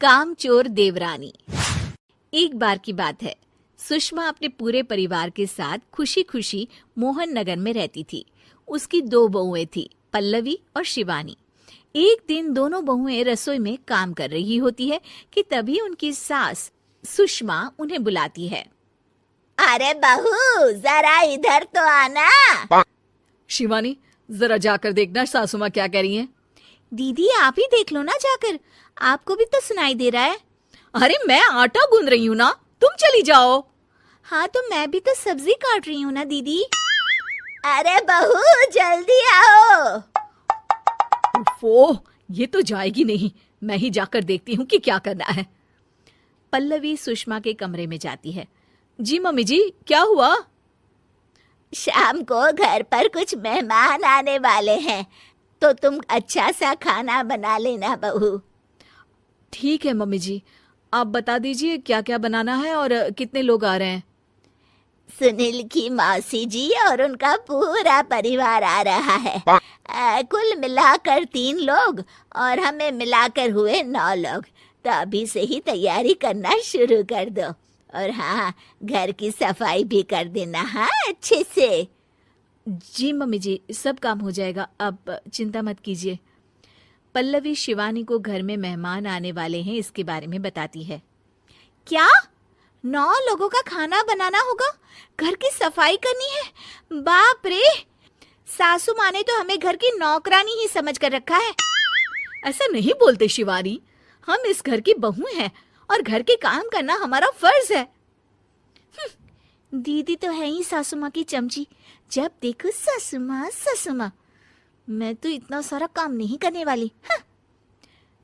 कामचोर देवरानी। एक बार की बात है, सुषमा अपने पूरे परिवार के साथ खुशी खुशी मोहन नगर में रहती थी। उसकी 2 बहुएं थी, पल्लवी और शिवानी। एक दिन दोनों बहुएं रसोई में काम कर रही होती है कि तभी उनकी सास सुषमा उन्हें बुलाती है। अरे बहू, जरा इधर तो आना। शिवानी, जरा जाकर देखना सासू माँ क्या कह रही हैं। दीदी आप ही देख लो ना जाकर, आपको भी तो सुनाई दे रहा है। अरे मैं आटा गूंद रही हूँ ना, तुम चली जाओ। हाँ तो मैं भी तो सब्जी काट रही हूँ ना दीदी। अरे बहू जल्दी आओ। ओह, ये तो जाएगी नहीं। मैं ही जाकर देखती हूँ कि क्या करना है। पल्लवी सुषमा के कमरे में जाती है। जी मम्मी जी, क्या हुआ? शाम को घर पर कुछ मेहमान आने वाले हैं, तो तुम अच्छा सा खाना बना लेना बहू। ठीक है मम्मी जी, आप बता दीजिए क्या क्या बनाना है और कितने लोग आ रहे हैं। सुनील की मौसी जी और उनका पूरा परिवार आ रहा है। कुल मिलाकर 3 लोग और हमें मिलाकर हुए 9 लोग। तो अभी से ही तैयारी करना शुरू कर दो। और हाँ, घर की सफाई भी कर देना, हाँ अच्छे से। जी मम्मी जी, सब काम हो जाएगा, आप चिंता मत कीजिए। पल्लवी शिवानी को घर में मेहमान आने वाले हैं इसके बारे में बताती है। क्या 9 लोगों का खाना बनाना होगा, घर की सफाई करनी है? बाप रे, सासू माँ ने तो हमें घर की नौकरानी ही समझ कर रखा है। ऐसा नहीं बोलते शिवानी, हम इस घर की बहू हैं और घर के काम करना हमारा फर्ज है। दीदी तो है ही सासू माँ की चमची, जब देखो सासू माँ सासू माँ। मैं तो इतना सारा काम नहीं करने वाली।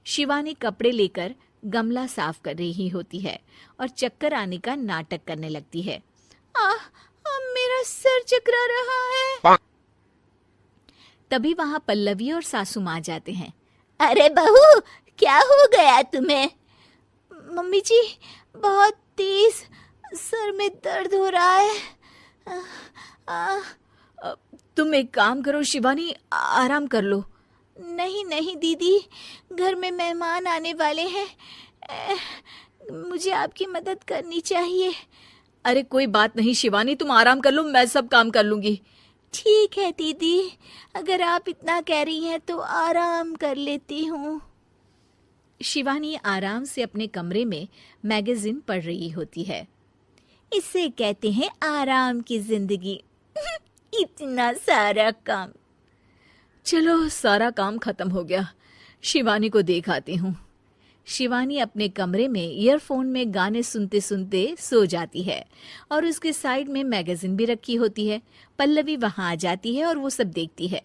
शिवानी कपड़े लेकर गमला साफ कर रही होती है और चक्कर आने का नाटक करने लगती है। मेरा सर चकरा रहा है। तभी वहां पल्लवी और सासू माँ जाते हैं। अरे बहू, क्या हो गया तुम्हें? मम्मी जी, बहुत तेज सर में दर्द हो रहा है। तुम एक काम करो शिवानी, आराम कर लो। नहीं नहीं दीदी, घर में मेहमान आने वाले हैं, मुझे आपकी मदद करनी चाहिए। अरे कोई बात नहीं शिवानी, तुम आराम कर लो, मैं सब काम कर लूंगी। ठीक है दीदी, अगर आप इतना कह रही हैं तो आराम कर लेती हूँ। शिवानी आराम से अपने कमरे में मैगजीन पढ़ रही होती है। इसे कहते हैं आराम की जिंदगी। इतना सारा काम। चलो सारा काम खत्म हो गया, शिवानी को देख आती हूँ। शिवानी अपने कमरे में ईयरफोन में गाने सुनते सुनते सो जाती है और उसके साइड में मैगजीन भी रखी होती है। पल्लवी वहां आ जाती है और वो सब देखती है।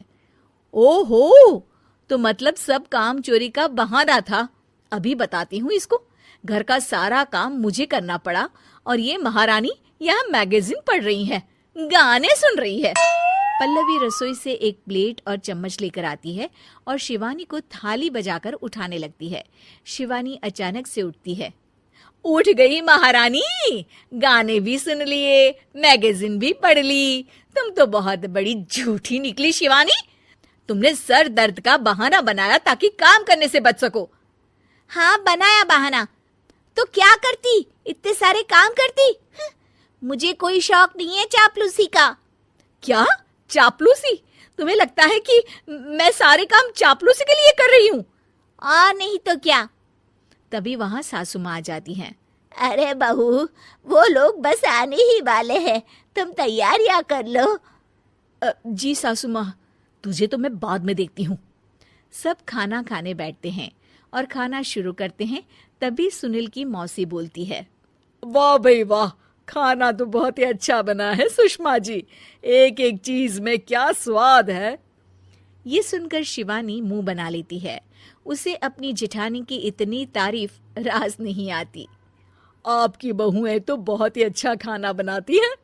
ओहो, तो मतलब सब काम चोरी का बहाना था। अभी बताती हूँ इसको। घर का सारा काम मुझे करना पड़ा और ये महारानी यहाँ मैगजीन पढ़ रही है, गाने सुन रही है। पल्लवी रसोई से एक प्लेट और चम्मच लेकर आती है और शिवानी को थाली बजाकर उठाने लगती है। शिवानी अचानक से उठती है। उठ गई महारानी, गाने भी सुन लिए, मैगजीन भी पढ़ ली। तुम तो बहुत बड़ी झूठी निकली शिवानी। तुमने सर दर्द का बहाना बनाया ताकि काम करने से बच सको। हाँ बनाया बहाना, तो क्या करती, इतने सारे काम करती। मुझे कोई शौक नहीं है चापलूसी का। क्या चापलूसी? तुम्हें लगता है कि मैं सारे काम चापलूसी के लिए कर रही हूँ? और नहीं तो क्या। तभी वहां सासू माँ आ जाती हैं। अरे बहू, वो लोग बस आने ही वाले हैं, तुम तैयारियां कर लो। जी सासू माँ, तुझे तो मैं बाद में देखती हूँ। सब खाना खाने बैठते हैं और खाना शुरू करते हैं। तभी सुनील की मौसी बोलती है। वाह भाई वाह, खाना तो बहुत ही अच्छा बना है सुषमा जी, एक एक चीज में क्या स्वाद है। ये सुनकर शिवानी मुंह बना लेती है। उसे अपनी जेठानी की इतनी तारीफ रास नहीं आती। आपकी बहुएं तो बहुत ही अच्छा खाना बनाती हैं।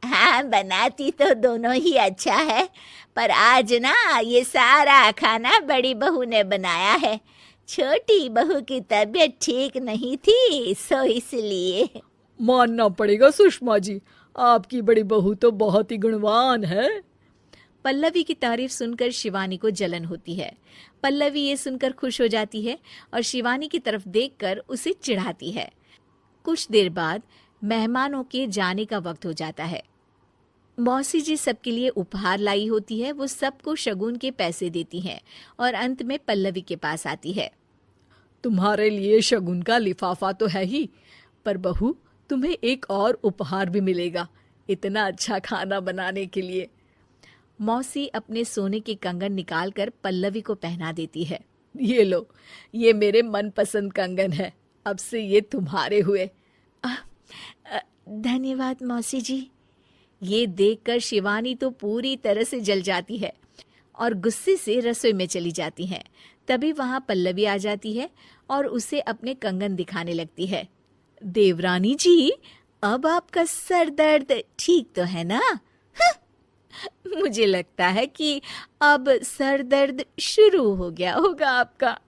हाँ बनाती तो दोनों ही अच्छा है, पर आज ना ये सारा खाना बड़ी बहू ने बनाया है। छोटी बहू की तबीयत ठीक नहीं थी, सो इसलिए। मानना पड़ेगा सुषमा जी, आपकी बड़ी बहू तो बहुत ही गुणवान है। पल्लवी की तारीफ सुनकर शिवानी को जलन होती है। पल्लवी ये सुनकर खुश हो जाती है और शिवानी की तरफ देखकर उसे चिढ़ाती है। कुछ देर बाद मेहमानों के जाने का वक्त हो जाता है। मौसी जी सबके लिए उपहार लाई होती है। वो सबको शगुन के पैसे देती हैं और अंत में पल्लवी के पास आती है। तुम्हारे लिए शगुन का लिफाफा तो है ही, पर बहू तुम्हें एक और उपहार भी मिलेगा इतना अच्छा खाना बनाने के लिए। मौसी अपने सोने के कंगन निकालकर पल्लवी को पहना देती है। ये लो, ये मेरे मनपसंद कंगन है, अब से ये तुम्हारे हुए। धन्यवाद मौसी जी। ये देखकर शिवानी तो पूरी तरह से जल जाती है और गुस्से से रसोई में चली जाती है। तभी वहां पल्लवी आ जाती है और उसे अपने कंगन दिखाने लगती है। देवरानी जी, अब आपका सर दर्द ठीक तो है ना? मुझे लगता है कि अब सर दर्द शुरू हो गया होगा आपका।